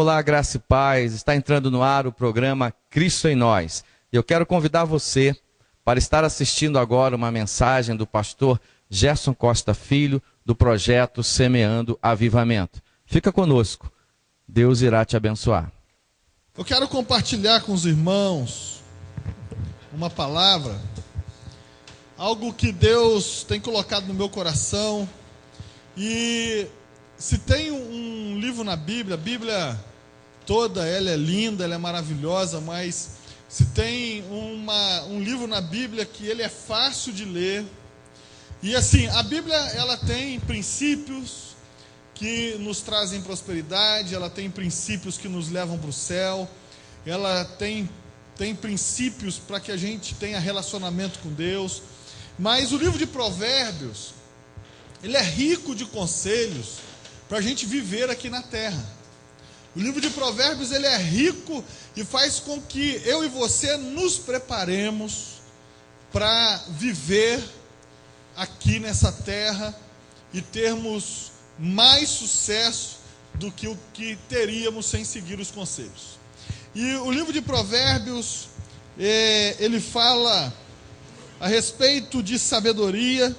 Olá, graça e paz. Está entrando no ar o programa Cristo em Nós. Eu quero convidar você para estar assistindo agora uma mensagem do pastor Gerson Costa Filho, do projeto Semeando Avivamento. Fica conosco. Deus irá te abençoar. Eu quero compartilhar com os irmãos uma palavra, algo que Deus tem colocado no meu coração. E se tem um livro na Bíblia, a Bíblia toda ela é linda, ela é maravilhosa, mas se tem um livro na Bíblia que ele é fácil de ler. E assim, a Bíblia ela tem princípios que nos trazem prosperidade, ela tem princípios que nos levam para o céu, ela tem princípios para que a gente tenha relacionamento com Deus. Mas o livro de Provérbios, ele é rico de conselhos para a gente viver aqui na terra. O livro de Provérbios, ele é rico e faz com que eu e você nos preparemos para viver aqui nessa terra e termos mais sucesso do que o que teríamos sem seguir os conselhos. E o livro de Provérbios, ele fala a respeito de sabedoria,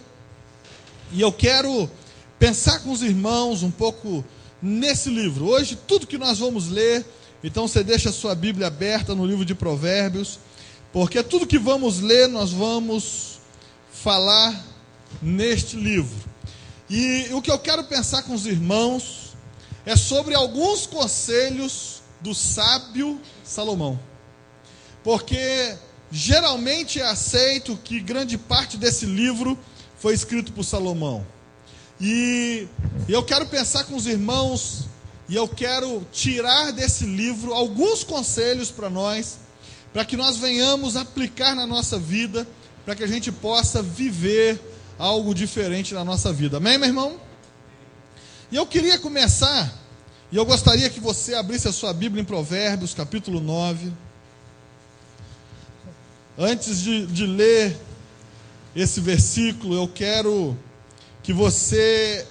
e eu quero pensar com os irmãos um pouco nesse livro. Hoje, tudo que nós vamos ler, então você deixa a sua Bíblia aberta no livro de Provérbios, porque tudo que vamos ler, nós vamos falar neste livro. E o que eu quero pensar com os irmãos é sobre alguns conselhos do sábio Salomão. Porque geralmente é aceito que grande parte desse livro foi escrito por Salomão. E eu quero pensar com os irmãos, e eu quero tirar desse livro alguns conselhos para nós, para que nós venhamos aplicar na nossa vida, para que a gente possa viver algo diferente na nossa vida. Amém, meu irmão? E eu queria começar, e eu gostaria que você abrisse a sua Bíblia em Provérbios, capítulo 9. Antes de ler esse versículo, eu quero que você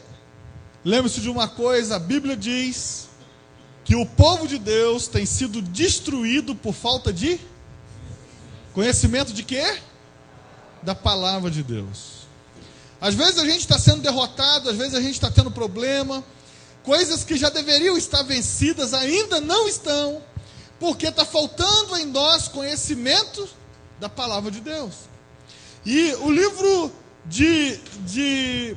lembre-se de uma coisa. A Bíblia diz que o povo de Deus tem sido destruído por falta de conhecimento de quê? Da palavra de Deus. Às vezes a gente está sendo derrotado, às vezes a gente está tendo problema, coisas que já deveriam estar vencidas ainda não estão, porque está faltando em nós conhecimento da palavra de Deus. E o livro de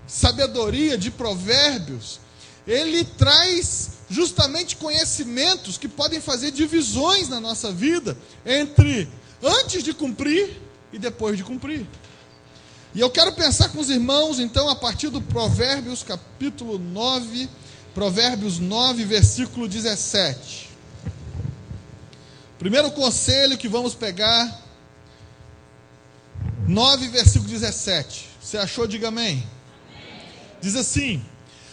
sabedoria, de Provérbios, ele traz justamente conhecimentos que podem fazer divisões na nossa vida entre antes de cumprir e depois de cumprir. E eu quero pensar com os irmãos, então, a partir do Provérbios, capítulo 9, Provérbios 9, versículo 17. Primeiro conselho que vamos pegar, 9, versículo 17. Você achou? Diga amém. Amém. Diz assim: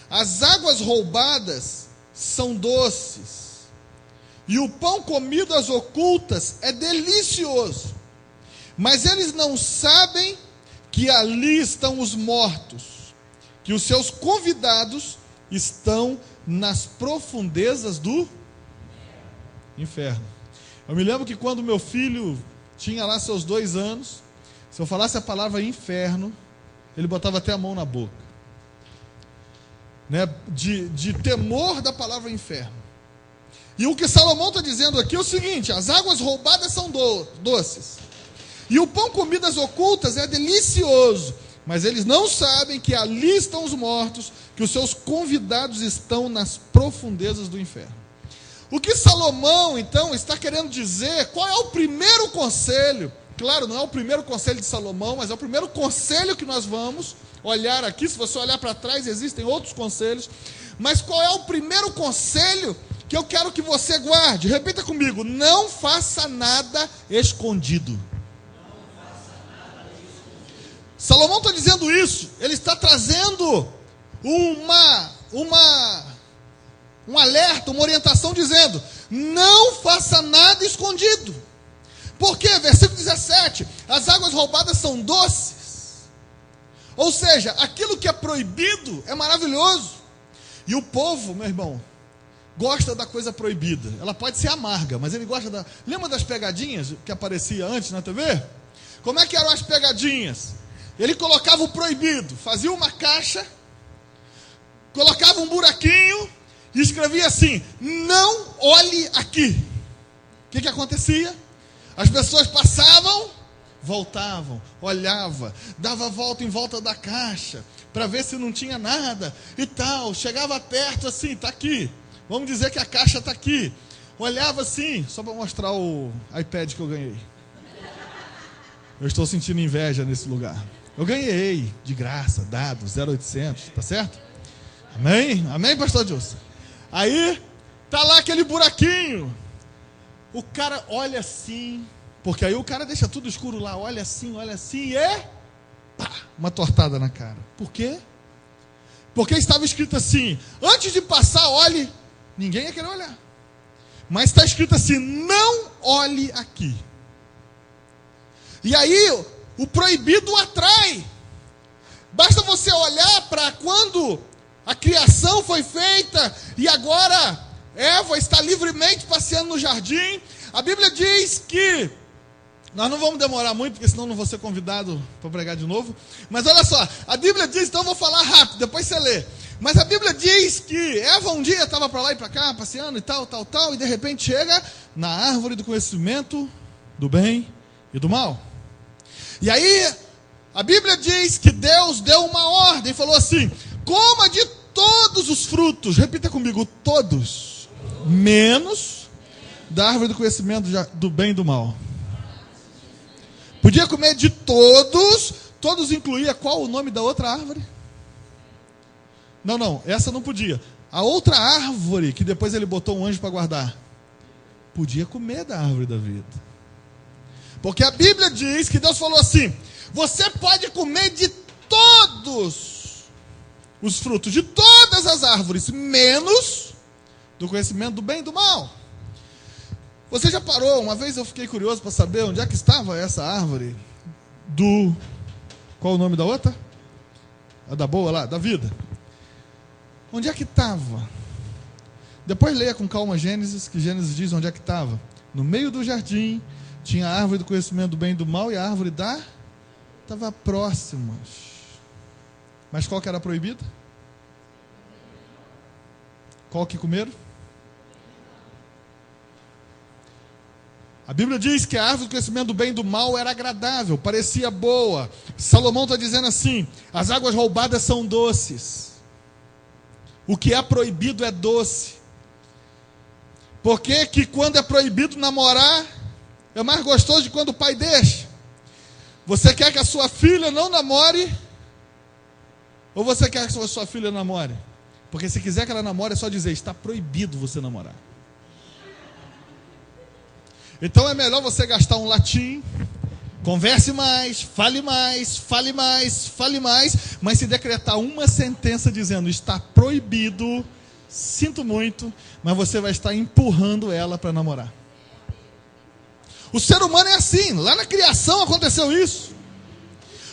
as águas roubadas são doces, e o pão comido às ocultas é delicioso, mas eles não sabem que ali estão os mortos, que os seus convidados estão nas profundezas do inferno. Eu me lembro que quando meu filho tinha lá seus 2 anos, se eu falasse a palavra inferno, ele botava até a mão na boca, né? De temor da palavra inferno. E o que Salomão está dizendo aqui é o seguinte: as águas roubadas são doces, e o pão comido às ocultas é delicioso, mas eles não sabem que ali estão os mortos, que os seus convidados estão nas profundezas do inferno. O que Salomão, então, está querendo dizer? Qual é o primeiro conselho? Claro, não é o primeiro conselho de Salomão, mas é o primeiro conselho que nós vamos olhar aqui. Se você olhar para trás, existem outros conselhos. Mas qual é o primeiro conselho que eu quero que você guarde? Repita comigo: não faça nada escondido. Salomão está dizendo isso, ele está trazendo um alerta, uma orientação, dizendo: não faça nada escondido. Por quê? Versículo 17: as águas roubadas são doces. Ou seja, aquilo que é proibido é maravilhoso. E o povo, meu irmão, gosta da coisa proibida. Ela pode ser amarga, mas ele gosta da... Lembra das pegadinhas que aparecia antes na TV? Como é que eram as pegadinhas? Ele colocava o proibido, fazia uma caixa, colocava um buraquinho e escrevia assim: não olhe aqui. O que acontecia? As pessoas passavam, voltavam, olhava, dava a volta em volta da caixa para ver se não tinha nada e tal. Chegava perto assim, está aqui. Vamos dizer que a caixa está aqui. Olhava assim, só para mostrar o iPad que eu ganhei. Eu estou sentindo inveja nesse lugar. Eu ganhei de graça, dado, 0,800, tá certo? Amém? Amém, pastor Dilson? Aí, tá lá aquele buraquinho. O cara olha assim, porque aí o cara deixa tudo escuro lá, olha assim e pá, uma tortada na cara. Por quê? Porque estava escrito assim: antes de passar, olhe. Ninguém ia querer olhar. Mas está escrito assim: não olhe aqui. E aí, o proibido atrai. Basta você olhar para quando a criação foi feita e agora Eva está livremente passeando no jardim. A Bíblia diz que... Nós não vamos demorar muito, porque senão não vou ser convidado para pregar de novo. Mas olha só, a Bíblia diz, então eu vou falar rápido, depois você lê. Mas a Bíblia diz que Eva um dia estava para lá e para cá, passeando e tal, e de repente chega na árvore do conhecimento do bem e do mal. E aí, a Bíblia diz que Deus deu uma ordem, falou assim: coma de todos os frutos, repita comigo, todos, menos da árvore do conhecimento do bem e do mal. Podia comer de todos, todos incluía qual o nome da outra árvore? Não, essa não podia. A outra árvore, que depois ele botou um anjo para guardar, podia comer da árvore da vida. Porque a Bíblia diz que Deus falou assim: você pode comer de todos os frutos, de todas as árvores, menos do conhecimento do bem e do mal. Você já parou? Uma vez eu fiquei curioso para saber onde é que estava essa árvore do... Qual o nome da outra? A da boa lá, da vida. Onde é que estava? Depois leia com calma Gênesis, que Gênesis diz onde é que estava. No meio do jardim, tinha a árvore do conhecimento do bem e do mal e a árvore da... Estava próximas. Mas qual que era proibida? Qual que comeram? A Bíblia diz que a árvore do conhecimento do bem e do mal era agradável, parecia boa. Salomão está dizendo assim: as águas roubadas são doces. O que é proibido é doce. Por que que quando é proibido namorar, é mais gostoso de quando o pai deixa? Você quer que a sua filha não namore? Ou você quer que a sua filha namore? Porque se quiser que ela namore, é só dizer: está proibido você namorar. Então é melhor você gastar um latim, converse mais, fale mais, fale mais, fale mais, mas se decretar uma sentença dizendo está proibido, sinto muito, mas você vai estar empurrando ela para namorar. O ser humano é assim, lá na criação aconteceu isso.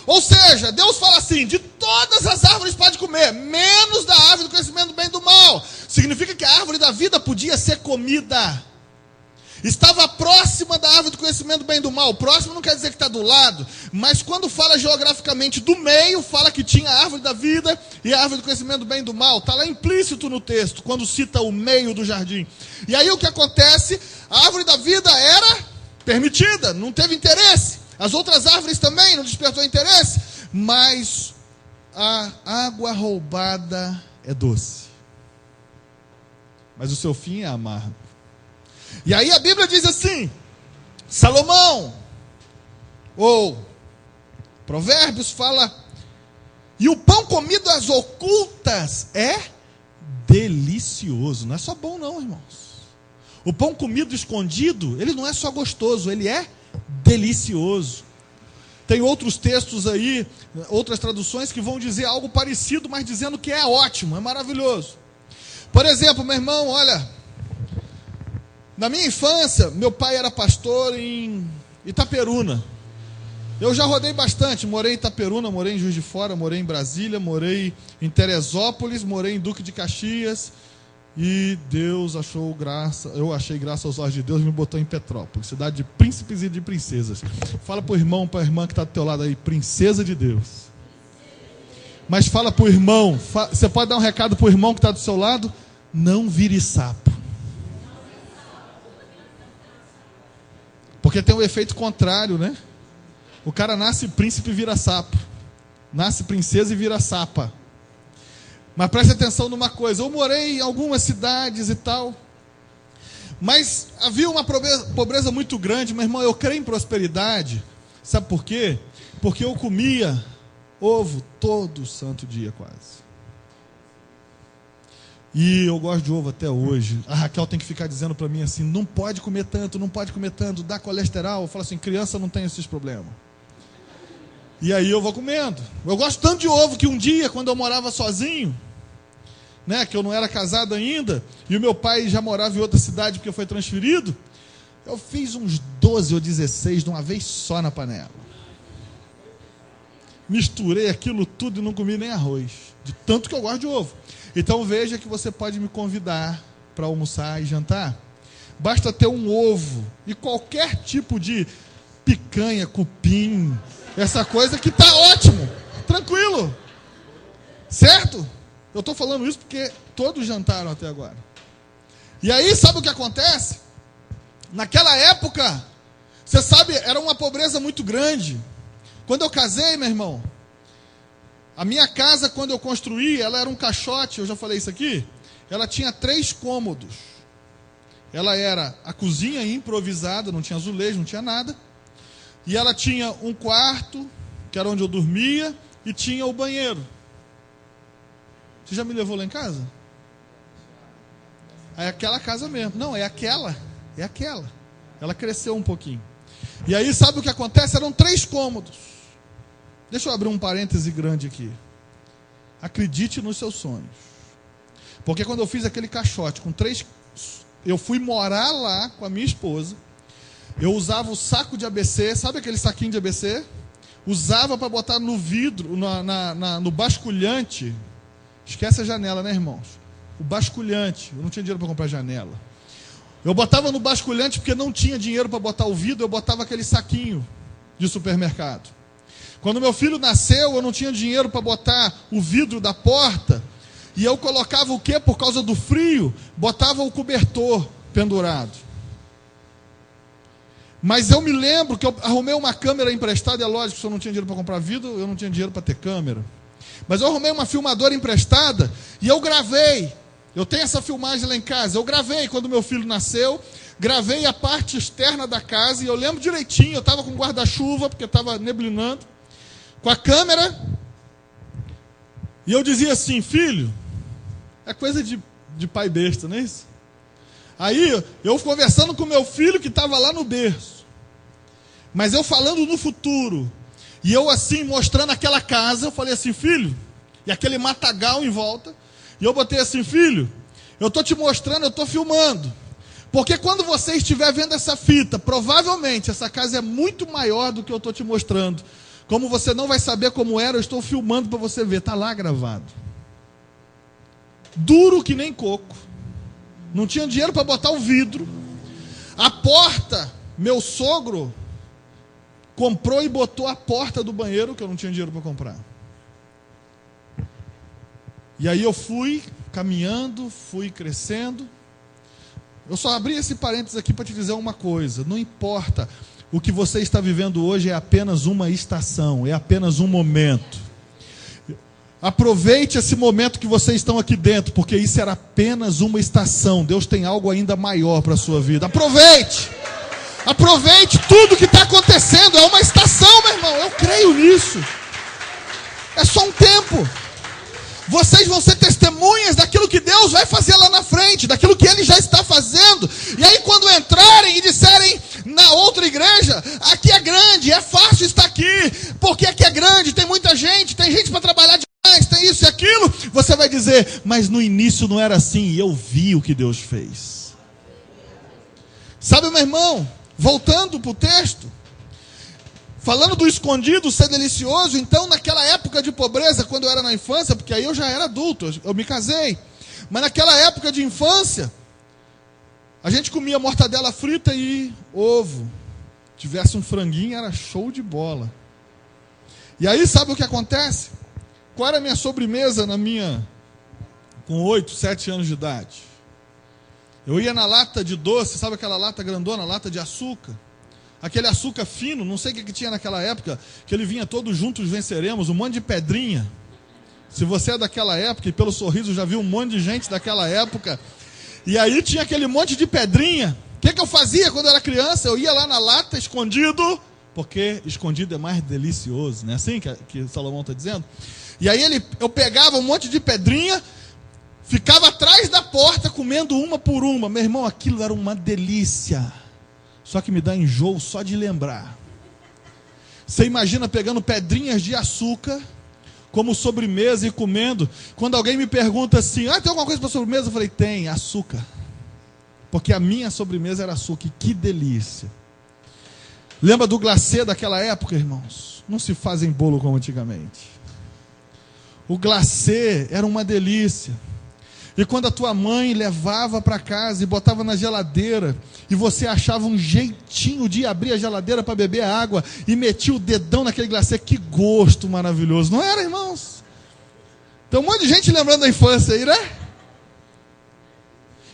Ou seja, Deus fala assim: de todas as árvores pode comer, menos da árvore do conhecimento do bem e do mal. Significa que a árvore da vida podia ser comida. Estava próxima da árvore do conhecimento do bem e do mal. Próximo não quer dizer que está do lado, mas quando fala geograficamente do meio, fala que tinha a árvore da vida e a árvore do conhecimento do bem e do mal. Está lá implícito no texto, quando cita o meio do jardim. E aí o que acontece? A árvore da vida era permitida, não teve interesse. As outras árvores também não despertou interesse, mas a água roubada é doce, mas o seu fim é amargo. E aí a Bíblia diz assim: Salomão, ou Provérbios fala: e o pão comido às ocultas é delicioso. Não é só bom não, irmãos. O pão comido escondido, ele não é só gostoso, ele é delicioso. Tem outros textos aí, outras traduções que vão dizer algo parecido, mas dizendo que é ótimo, é maravilhoso. Por exemplo, meu irmão, olha, na minha infância, meu pai era pastor em Itaperuna. Eu já rodei bastante, morei em Itaperuna, morei em Juiz de Fora, morei em Brasília, morei em Teresópolis, morei em Duque de Caxias, E Deus achou graça, eu achei graça aos olhos de Deus e me botou em Petrópolis, cidade de príncipes e de princesas. Fala para o irmão, para a irmã que está do teu lado aí, princesa de Deus. Mas fala para o irmão, você pode dar um recado para o irmão que está do seu lado? Não vire sapo. Porque tem um efeito contrário, né? O cara nasce príncipe e vira sapo. Nasce princesa e vira sapa. Mas preste atenção numa coisa, eu morei em algumas cidades e tal, mas havia uma pobreza muito grande, meu irmão, eu creio em prosperidade, sabe por quê? Porque eu comia ovo todo santo dia quase. E eu gosto de ovo até hoje. A Raquel tem que ficar dizendo para mim assim, não pode comer tanto, dá colesterol. Eu falo assim, criança não tem esses problemas. E aí eu vou comendo. Eu gosto tanto de ovo que um dia, quando eu morava sozinho, né, que eu não era casado ainda, e o meu pai já morava em outra cidade porque foi transferido, eu fiz uns 12 ou 16 de uma vez só na panela. Misturei aquilo tudo e não comi nem arroz, de tanto que eu gosto de ovo. Então veja que você pode me convidar para almoçar e jantar. Basta ter um ovo e qualquer tipo de picanha, cupim, essa coisa que está ótimo, tranquilo, certo? Eu estou falando isso porque todos jantaram até agora. E aí, sabe o que acontece? Naquela época, você sabe, era uma pobreza muito grande. Quando eu casei, meu irmão, a minha casa, quando eu construí, ela era um caixote, eu já falei isso aqui, ela tinha 3 cômodos. Ela era a cozinha improvisada, não tinha azulejo, não tinha nada. E ela tinha um quarto, que era onde eu dormia, e tinha o banheiro. Você já me levou lá em casa? É aquela casa mesmo. Não, é aquela. Ela cresceu um pouquinho. E aí, sabe o que acontece? Eram 3 cômodos. Deixa eu abrir um parêntese grande aqui. Acredite nos seus sonhos. Porque quando eu fiz aquele caixote com 3... Eu fui morar lá com a minha esposa. Eu usava o saco de ABC. Sabe aquele saquinho de ABC? Usava para botar no vidro, no basculhante. Esquece a janela, né, irmãos? O basculhante. Eu não tinha dinheiro para comprar janela. Eu botava no basculhante porque não tinha dinheiro para botar o vidro. Eu botava aquele saquinho de supermercado. Quando meu filho nasceu, eu não tinha dinheiro para botar o vidro da porta. E eu colocava o quê? Por causa do frio, botava o cobertor pendurado. Mas eu me lembro que eu arrumei uma câmera emprestada. É lógico, se eu não tinha dinheiro para comprar vidro, eu não tinha dinheiro para ter câmera. Mas eu arrumei uma filmadora emprestada e eu gravei. Eu tenho essa filmagem lá em casa. Eu gravei quando meu filho nasceu. Gravei a parte externa da casa. E eu lembro direitinho. Eu estava com guarda-chuva, porque estava neblinando. Com a câmera. E eu dizia assim, filho, é coisa de pai besta, não é isso? Aí eu conversando com meu filho que estava lá no berço. Mas eu falando no futuro. E eu assim, mostrando aquela casa, eu falei assim, filho, e aquele matagal em volta, e eu botei assim, filho, eu estou te mostrando, eu estou filmando, porque quando você estiver vendo essa fita, provavelmente essa casa é muito maior do que eu estou te mostrando, como você não vai saber como era, eu estou filmando para você ver, está lá gravado, duro que nem coco, não tinha dinheiro para botar o vidro, a porta, meu sogro comprou e botou a porta do banheiro, que eu não tinha dinheiro para comprar. E aí eu fui caminhando, fui crescendo. Eu só abri esse parênteses aqui para te dizer uma coisa. Não importa, o que você está vivendo hoje é apenas uma estação, é apenas um momento. Aproveite esse momento que vocês estão aqui dentro, porque isso era apenas uma estação. Deus tem algo ainda maior para a sua vida. Aproveite! Aproveite tudo que está acontecendo. É uma estação, meu irmão. Eu creio nisso. É só um tempo. Vocês vão ser testemunhas daquilo que Deus vai fazer lá na frente, daquilo que Ele já está fazendo. E aí quando entrarem e disserem na outra igreja, aqui é grande, é fácil estar aqui, porque aqui é grande, tem muita gente, tem gente para trabalhar demais, tem isso e aquilo, você vai dizer, mas no início não era assim, e eu vi o que Deus fez. Sabe, meu irmão, voltando para o texto, falando do escondido ser delicioso, então naquela época de pobreza, quando eu era na infância, porque aí eu já era adulto, eu me casei, Mas naquela época de infância, a gente comia mortadela frita e ovo. Tivesse um franguinho, era show de bola. E aí, sabe o que acontece? Qual era a minha sobremesa com 8, 7 anos de idade? Eu ia na lata de doce, sabe aquela lata grandona, lata de açúcar? Aquele açúcar fino, não sei o que tinha naquela época, que ele vinha todos juntos venceremos, um monte de pedrinha. Se você é daquela época, e pelo sorriso já viu um monte de gente daquela época, e aí tinha aquele monte de pedrinha. O que eu fazia quando eu era criança? Eu ia lá na lata escondido, porque escondido é mais delicioso, não é assim que Salomão está dizendo? E aí eu pegava um monte de pedrinha, ficava atrás da porta comendo uma por uma. Meu irmão, aquilo era uma delícia. Só que me dá enjoo só de lembrar. Você imagina pegando pedrinhas de açúcar como sobremesa e comendo. Quando alguém me pergunta assim, tem alguma coisa para sobremesa? Eu falei, tem, açúcar. Porque a minha sobremesa era açúcar. E que delícia. Lembra do glacê daquela época, irmãos? Não se fazem bolo como antigamente. O glacê era uma delícia. E quando a tua mãe levava para casa e botava na geladeira, e você achava um jeitinho de abrir a geladeira para beber a água, e metia o dedão naquele glacê, que gosto maravilhoso. Não era, irmãos? Tem um monte de gente lembrando da infância aí, né?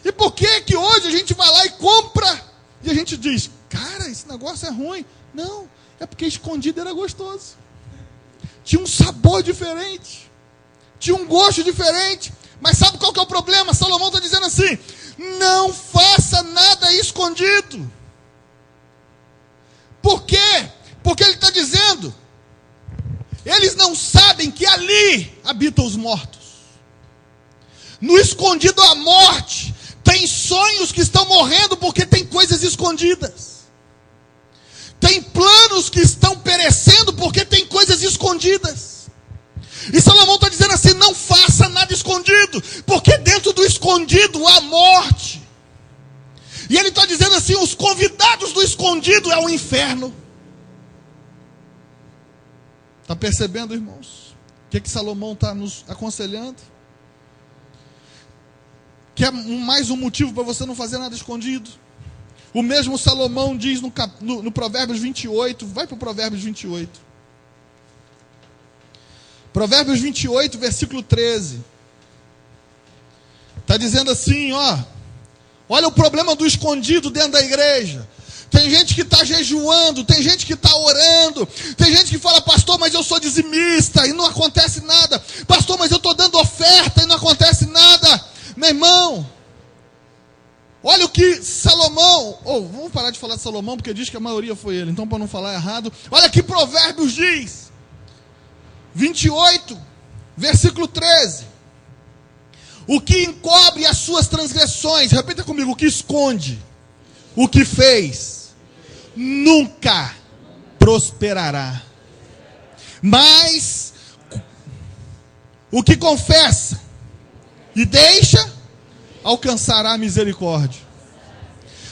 E por que hoje a gente vai lá e compra, e a gente diz, cara, esse negócio é ruim? Não, é porque escondido era gostoso. Tinha um sabor diferente. Tinha um gosto diferente. Mas sabe qual que é o problema? Salomão está dizendo assim, não faça nada escondido. Por quê? Porque ele está dizendo, eles não sabem que ali habitam os mortos. No escondido a morte. Tem sonhos que estão morrendo porque tem coisas escondidas. Tem planos que estão perecendo porque tem coisas escondidas. E Salomão está dizendo assim, não faça nada escondido, porque dentro do escondido há morte. E ele está dizendo assim, os convidados do escondido é o inferno. Está percebendo, irmãos? O que Salomão está nos aconselhando? Que é mais um motivo para você não fazer nada escondido. O mesmo Salomão diz no Provérbios 28, vai para o Provérbios 28. Provérbios 28, versículo 13. Está dizendo assim, olha o problema do escondido dentro da igreja. Tem gente que está jejuando, tem gente que está orando, tem gente que fala, pastor, mas eu sou dizimista e não acontece nada. Pastor, mas eu estou dando oferta e não acontece nada. Meu irmão, olha o que Salomão, vamos parar de falar de Salomão, porque diz que a maioria foi ele, então para não falar errado, olha que Provérbios diz. 28, versículo 13. O que encobre as suas transgressões, repita comigo, o que esconde, o que fez, nunca prosperará. Mas o que confessa e deixa, alcançará a misericórdia.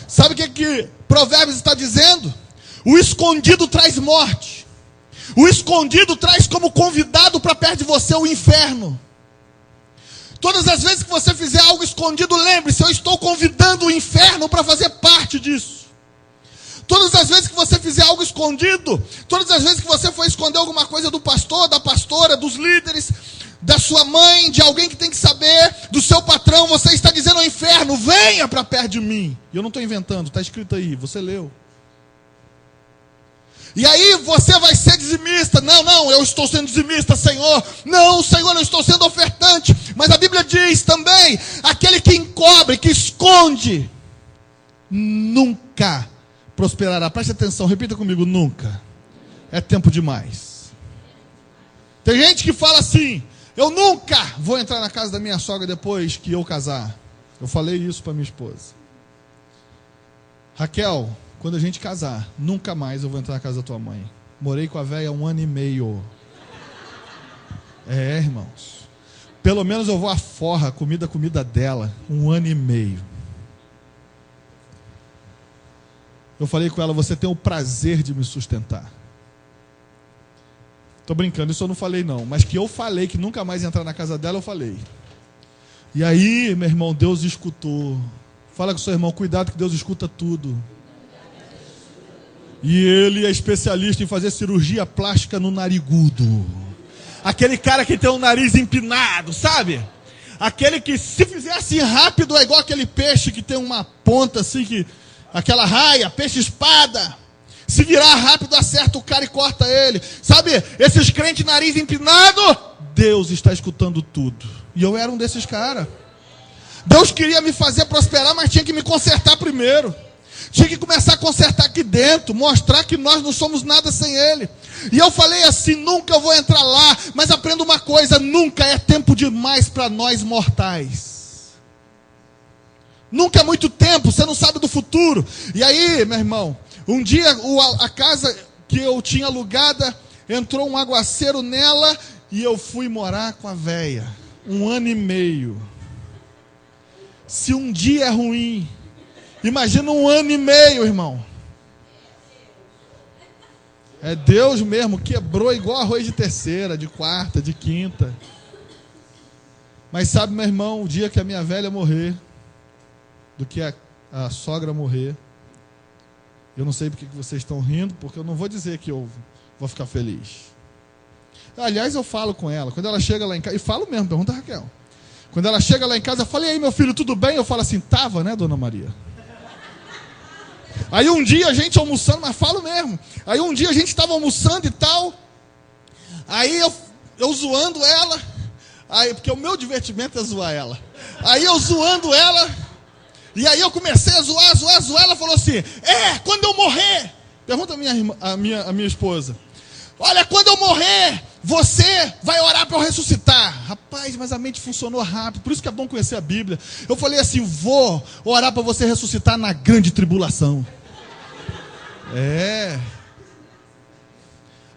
Sabe o que Provérbios está dizendo? O escondido traz morte. O escondido traz como convidado para perto de você o inferno. Todas as vezes que você fizer algo escondido, lembre-se, eu estou convidando o inferno para fazer parte disso. Todas as vezes que você fizer algo escondido, todas as vezes que você for esconder alguma coisa do pastor, da pastora, dos líderes, da sua mãe, de alguém que tem que saber, do seu patrão, você está dizendo ao inferno, venha para perto de mim. E eu não estou inventando, está escrito aí, você leu. E aí você vai ser dizimista. Não, eu estou sendo dizimista, Senhor. Não, Senhor, eu estou sendo ofertante. Mas a Bíblia diz também, aquele que encobre, que esconde, nunca prosperará. Preste atenção, repita comigo, nunca. É tempo demais. Tem gente que fala assim, eu nunca vou entrar na casa da minha sogra depois que eu casar. Eu falei isso para minha esposa. Raquel, quando a gente casar, nunca mais eu vou entrar na casa da tua mãe. Morei com a véia 1 ano e meio. Irmãos. Pelo menos eu vou à forra, comida dela. 1 ano e meio. Eu falei com ela, você tem o prazer de me sustentar. Estou brincando, isso eu não falei não. Mas que eu falei que nunca mais ia entrar na casa dela, eu falei. E aí, meu irmão, Deus escutou. Fala com o seu irmão, cuidado que Deus escuta tudo. E ele é especialista em fazer cirurgia plástica no narigudo. Aquele cara que tem o nariz empinado, sabe? Aquele que se fizer assim rápido é igual aquele peixe que tem uma ponta assim, aquela raia, peixe-espada. Se virar rápido, acerta o cara e corta ele. Sabe, esses crentes nariz empinado, Deus está escutando tudo. E eu era um desses caras. Deus queria me fazer prosperar, mas tinha que me consertar primeiro. Tinha que começar a consertar aqui dentro, mostrar que nós não somos nada sem Ele. E eu falei assim, nunca eu vou entrar lá, mas aprenda uma coisa, nunca é tempo demais para nós mortais. Nunca é muito tempo, você não sabe do futuro. E aí, meu irmão, um dia a casa que eu tinha alugada, entrou um aguaceiro nela e eu fui morar com a véia. 1 ano e meio. Se um dia é ruim, imagina 1 ano e meio, irmão. É Deus mesmo, quebrou igual arroz de terceira, de quarta, de quinta. Mas sabe, meu irmão, o dia que a minha velha morrer, do que a sogra morrer, eu não sei porque que vocês estão rindo, porque eu não vou dizer que eu vou ficar feliz. Aliás, eu falo com ela, quando ela chega lá em casa, e falo mesmo, pergunta a Raquel. Quando ela chega lá em casa, eu falo, e aí meu filho, tudo bem? Eu falo assim, tava, né, dona Maria? Aí um dia a gente almoçando, mas falo mesmo. Aí um dia a gente estava almoçando e tal. Aí eu zoando ela. Aí, porque o meu divertimento é zoar ela. Aí eu zoando ela. E aí eu comecei a zoar. Ela falou assim, quando eu morrer. Pergunta a minha esposa. Olha, quando eu morrer, você vai orar para eu ressuscitar. Rapaz, mas a mente funcionou rápido. Por isso que é bom conhecer a Bíblia. Eu falei assim, vou orar para você ressuscitar na grande tribulação.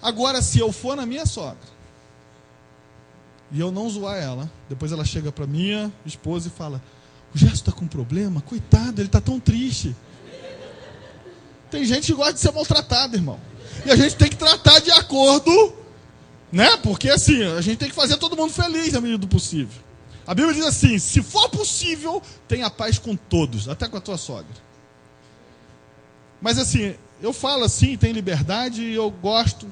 Agora, se eu for na minha sogra e eu não zoar ela, depois ela chega para minha esposa e fala, o Gerson está com problema? Coitado, ele está tão triste. Tem gente que gosta de ser maltratada, irmão. E a gente tem que tratar de acordo, né? Porque assim, a gente tem que fazer todo mundo feliz na medida do possível. A Bíblia diz assim, se for possível, tenha paz com todos, até com a tua sogra. Mas assim, eu falo assim, tem liberdade e eu gosto.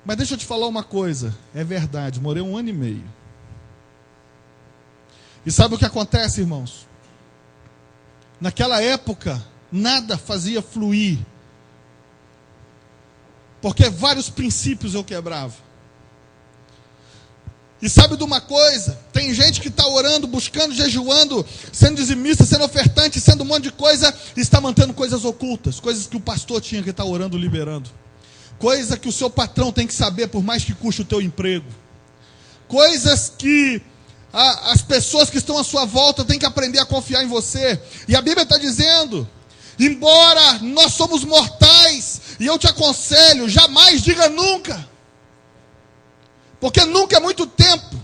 Mas deixa eu te falar uma coisa, é verdade, morei 1 ano e meio. E sabe o que acontece, irmãos? Naquela época, nada fazia fluir. Porque vários princípios eu quebrava. E sabe de uma coisa? Tem gente que está orando, buscando, jejuando, sendo dizimista, sendo ofertante, sendo um monte de coisa, e está mantendo coisas ocultas, coisas que o pastor tinha que estar orando, liberando. Coisa que o seu patrão tem que saber, por mais que custe o teu emprego. Coisas que as pessoas que estão à sua volta têm que aprender a confiar em você. E a Bíblia está dizendo, embora nós somos mortais, e eu te aconselho, jamais diga nunca. Porque nunca é muito tempo.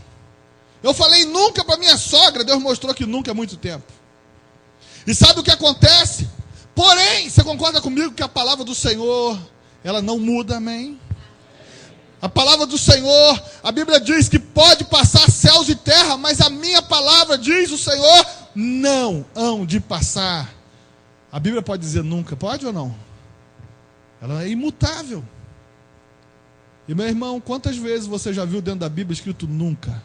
Eu falei nunca para minha sogra, Deus mostrou que nunca é muito tempo. E sabe o que acontece? Porém, você concorda comigo que a palavra do Senhor, ela não muda, amém? A palavra do Senhor, a Bíblia diz que pode passar céus e terra, mas a minha palavra diz, o Senhor, não hão de passar. A Bíblia pode dizer nunca, pode ou não? Ela é imutável. E meu irmão, quantas vezes você já viu dentro da Bíblia escrito nunca?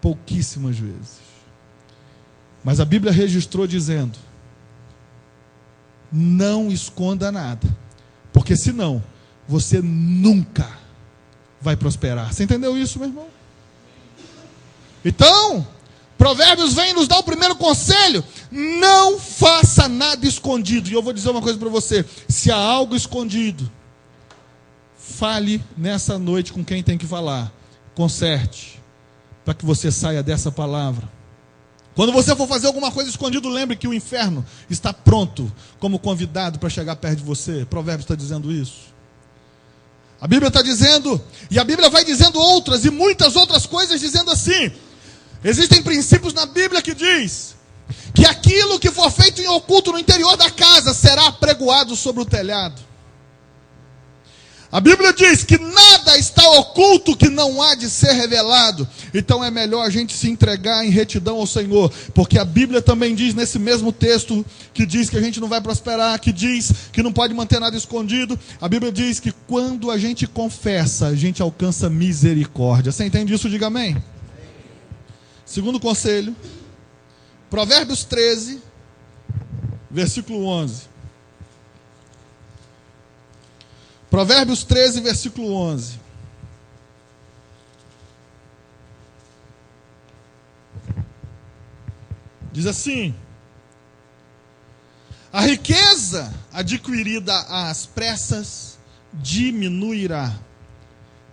Pouquíssimas vezes. Mas a Bíblia registrou dizendo, não esconda nada, porque senão você nunca vai prosperar. Você entendeu isso, meu irmão? Então, Provérbios vem nos dar o primeiro conselho, não faça nada escondido. E eu vou dizer uma coisa para você, se há algo escondido, fale nessa noite com quem tem que falar, conserte, para que você saia dessa palavra. Quando você for fazer alguma coisa escondido, lembre que o inferno está pronto como convidado para chegar perto de você. Provérbios está dizendo isso. A Bíblia está dizendo, e a Bíblia vai dizendo outras e muitas outras coisas, dizendo assim, existem princípios na Bíblia que diz que aquilo que for feito em oculto no interior da casa será apregoado sobre o telhado. A Bíblia diz que nada nada está oculto que não há de ser revelado. Então é melhor a gente se entregar em retidão ao Senhor, porque a Bíblia também diz nesse mesmo texto, que diz que a gente não vai prosperar, que diz que não pode manter nada escondido. A Bíblia diz que quando a gente confessa, a gente alcança misericórdia. Você entende isso? Diga amém. Segundo conselho, Provérbios 13, versículo 11. Provérbios 13, versículo 11. Diz assim: a riqueza adquirida às pressas diminuirá,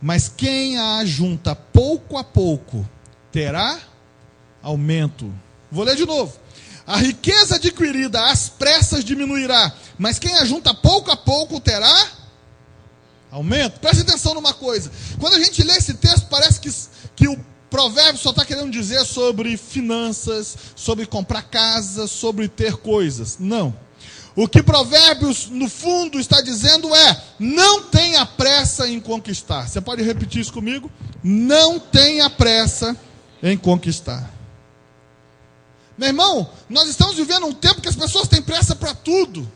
mas quem a ajunta pouco a pouco terá aumento. Vou ler de novo. A riqueza adquirida às pressas diminuirá, mas quem ajunta pouco a pouco terá aumento. Preste atenção numa coisa. Quando a gente lê esse texto, parece que o provérbio só está querendo dizer sobre finanças, sobre comprar casa, sobre ter coisas. Não. O que Provérbios, no fundo, está dizendo é: não tenha pressa em conquistar. Você pode repetir isso comigo? Não tenha pressa em conquistar. Meu irmão, nós estamos vivendo um tempo que as pessoas têm pressa para tudo.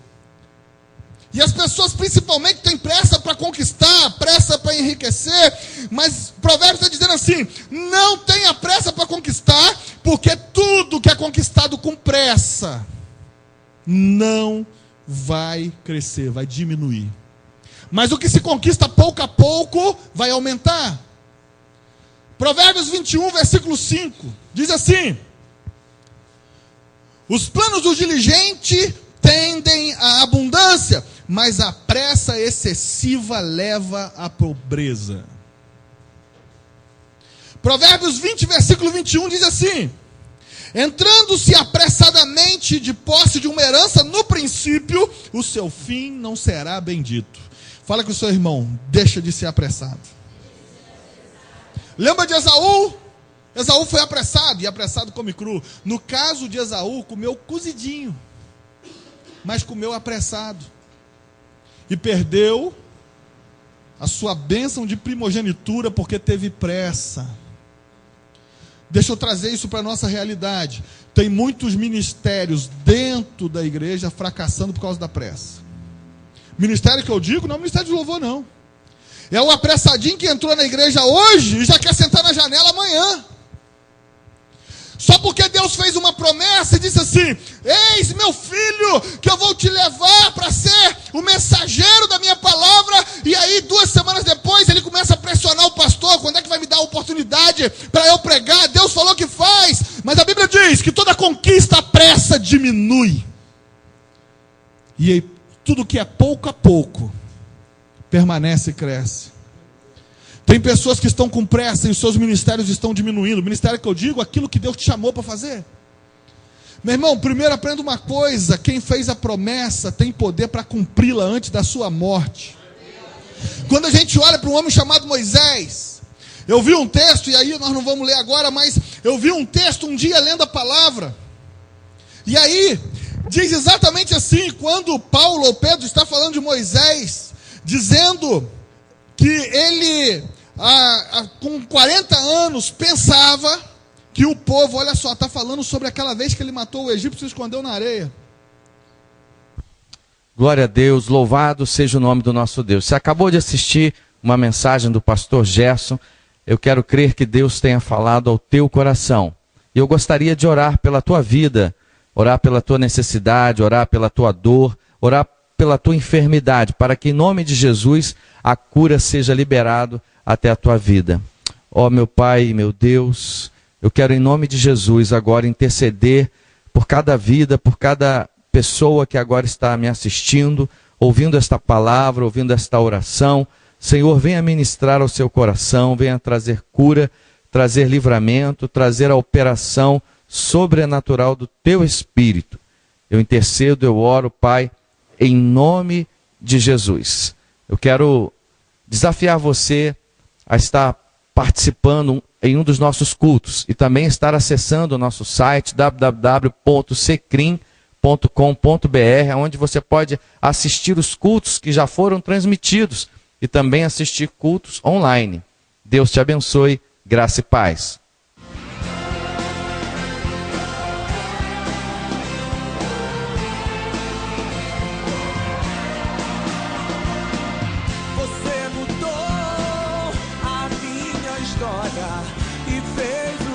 E as pessoas principalmente têm pressa para conquistar, pressa para enriquecer. Mas Provérbios está dizendo assim: não tenha pressa para conquistar, porque tudo que é conquistado com pressa não vai crescer, vai diminuir. Mas o que se conquista pouco a pouco vai aumentar. Provérbios 21, versículo 5, diz assim: os planos do diligente tendem à abundância, mas a pressa excessiva leva à pobreza. Provérbios 20, versículo 21 diz assim: entrando-se apressadamente de posse de uma herança, no princípio, o seu fim não será bendito. Fala com o seu irmão: deixa de ser apressado. Lembra de Esaú? Esaú foi apressado, e apressado come cru. No caso de Esaú, comeu cozidinho, mas comeu apressado. E perdeu a sua bênção de primogenitura porque teve pressa. Deixa eu trazer isso para a nossa realidade. Tem muitos ministérios dentro da igreja fracassando por causa da pressa. Ministério que eu digo não é ministério de louvor, não. É o apressadinho que entrou na igreja hoje e já quer sentar na janela amanhã. Só porque Deus fez uma promessa e disse assim: eis meu filho, que eu vou te levar para ser o mensageiro da minha palavra. E aí 2 semanas depois ele começa a pressionar o pastor: quando é que vai me dar a oportunidade para eu pregar? Deus falou que faz, mas a Bíblia diz que toda conquista, a pressa diminui. E aí tudo que é pouco a pouco permanece e cresce. Tem pessoas que estão com pressa e os seus ministérios estão diminuindo. O ministério que eu digo, aquilo que Deus te chamou para fazer. Meu irmão, primeiro aprenda uma coisa: quem fez a promessa tem poder para cumpri-la antes da sua morte. Quando a gente olha para um homem chamado Moisés, eu vi um texto, e aí nós não vamos ler agora, mas eu vi um texto um dia lendo a palavra. E aí diz exatamente assim, quando Paulo ou Pedro está falando de Moisés, dizendo que ele, com 40 anos, pensava que o povo, olha só, está falando sobre aquela vez que ele matou o egípcio e se escondeu na areia. Glória a Deus, louvado seja o nome do nosso Deus. Você acabou de assistir uma mensagem do pastor Gerson. Eu quero crer que Deus tenha falado ao teu coração. E eu gostaria de orar pela tua vida, orar pela tua necessidade, orar pela tua dor, orar pela tua enfermidade, para que em nome de Jesus a cura seja liberado até a tua vida. Ó meu Pai e meu Deus, eu quero em nome de Jesus agora interceder por cada vida, por cada pessoa que agora está me assistindo, ouvindo esta palavra, ouvindo esta oração. Senhor, venha ministrar ao seu coração, venha trazer cura, trazer livramento, trazer a operação sobrenatural do teu Espírito. Eu intercedo, eu oro, Pai, em nome de Jesus. Eu quero desafiar você a estar participando em um dos nossos cultos e também estar acessando o nosso site www.secrim.com.br, onde você pode assistir os cultos que já foram transmitidos e também assistir cultos online. Deus te abençoe, graça e paz. Você mudou a minha história e fez o